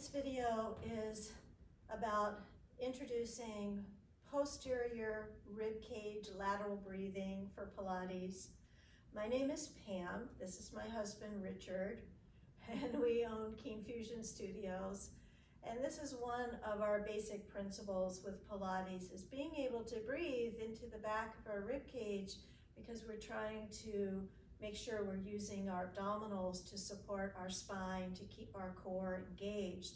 This video is about introducing posterior ribcage lateral breathing for Pilates. My name is Pam. This is my husband Richard, and we own Keen Fusion Studios. And this is one of our basic principles with Pilates, is being able to breathe into the back of our ribcage, because we're trying to make sure we're using our abdominals to support our spine, to keep our core engaged.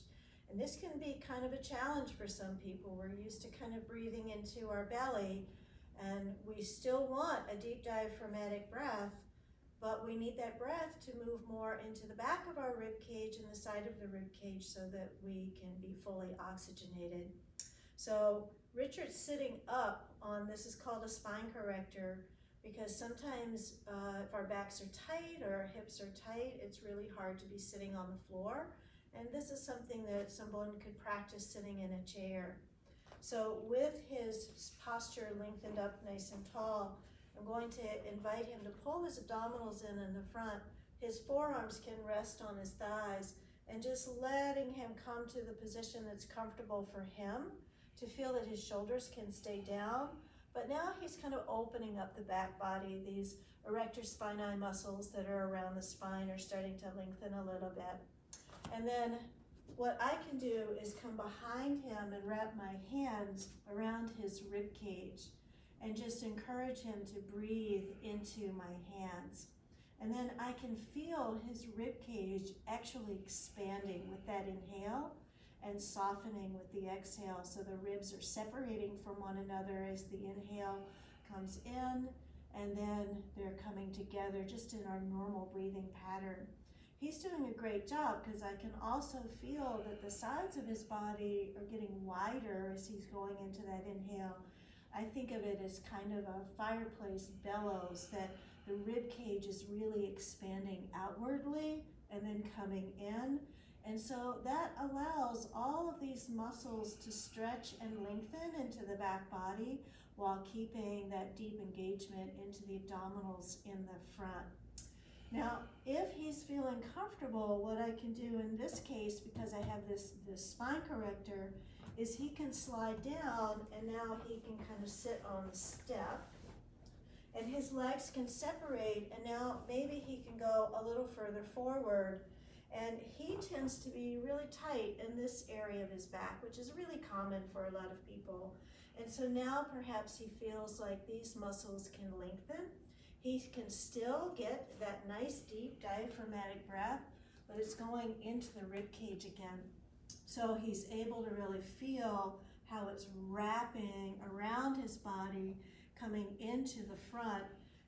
And this can be kind of a challenge for some people. We're used to kind of breathing into our belly, and we still want a deep diaphragmatic breath, but we need that breath to move more into the back of our ribcage and the side of the ribcage so that we can be fully oxygenated. So Richard's sitting up on, this is called a spine corrector, because sometimes if our backs are tight or our hips are tight, it's really hard to be sitting on the floor. And this is something that someone could practice sitting in a chair. So with his posture lengthened up nice and tall, I'm going to invite him to pull his abdominals in the front. His forearms can rest on his thighs, and just letting him come to the position that's comfortable for him, to feel that his shoulders can stay down. But now he's kind of opening up the back body. These erector spinae muscles that are around the spine are starting to lengthen a little bit. And then what I can do is come behind him and wrap my hands around his rib cage and just encourage him to breathe into my hands. And then I can feel his rib cage actually expanding with that inhale and softening with the exhale. So the ribs are separating from one another as the inhale comes in, and then they're coming together just in our normal breathing pattern. He's doing a great job, because I can also feel that the sides of his body are getting wider as he's going into that inhale. I think of it as kind of a fireplace bellows, that the rib cage is really expanding outwardly and then coming in. And so that allows all of these muscles to stretch and lengthen into the back body while keeping that deep engagement into the abdominals in the front. Now, if he's feeling comfortable, what I can do in this case, because I have this spine corrector, is he can slide down, and now he can kind of sit on the step, and his legs can separate, and now maybe he can go a little further forward. And he tends to be really tight in this area of his back, which is really common for a lot of people. And so now perhaps he feels like these muscles can lengthen. He can still get that nice deep diaphragmatic breath, but it's going into the rib cage again. So he's able to really feel how it's wrapping around his body, coming into the front,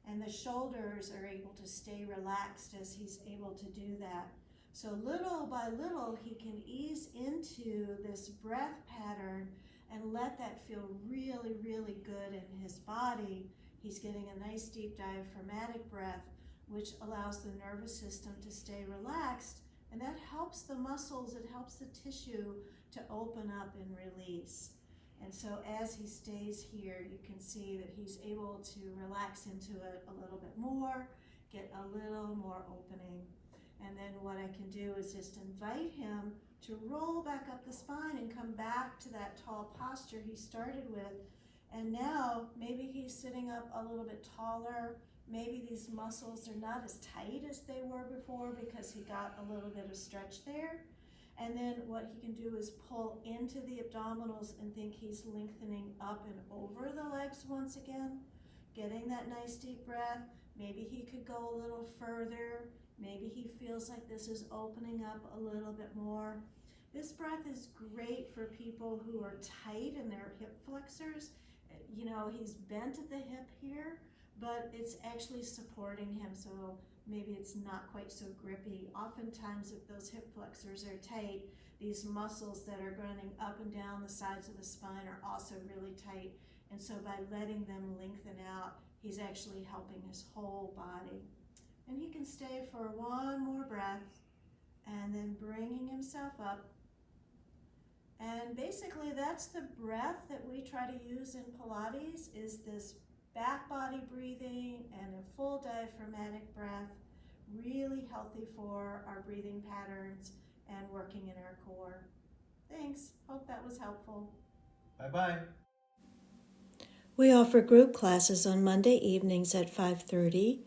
and the shoulders are able to stay relaxed as he's able to do that. So little by little, he can ease into this breath pattern and let that feel really, really good in his body. He's getting a nice deep diaphragmatic breath, which allows the nervous system to stay relaxed, and that helps the muscles, it helps the tissue to open up and release. And so as he stays here, you can see that he's able to relax into it a little bit more, get a little more opening. And then what I can do is just invite him to roll back up the spine and come back to that tall posture he started with. And now maybe he's sitting up a little bit taller. Maybe these muscles are not as tight as they were before because he got a little bit of stretch there. And then what he can do is pull into the abdominals and think he's lengthening up and over the legs once again, getting that nice deep breath. Maybe he could go a little further. Maybe he feels like this is opening up a little bit more. This breath is great for people who are tight in their hip flexors. You know, he's bent at the hip here, but it's actually supporting him, so maybe it's not quite so grippy. Oftentimes, if those hip flexors are tight, these muscles that are running up and down the sides of the spine are also really tight. And so by letting them lengthen out, he's actually helping his whole body. And he can stay for one more breath, and then bringing himself up. And basically that's the breath that we try to use in Pilates, is this back body breathing and a full diaphragmatic breath, really healthy for our breathing patterns and working in our core. Thanks. Hope that was helpful. Bye-bye. We offer group classes on Monday evenings at 5:30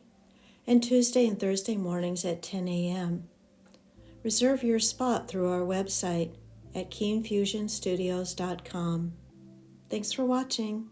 and Tuesday and Thursday mornings at 10 a.m. Reserve your spot through our website at keenfusionstudios.com. Thanks for watching.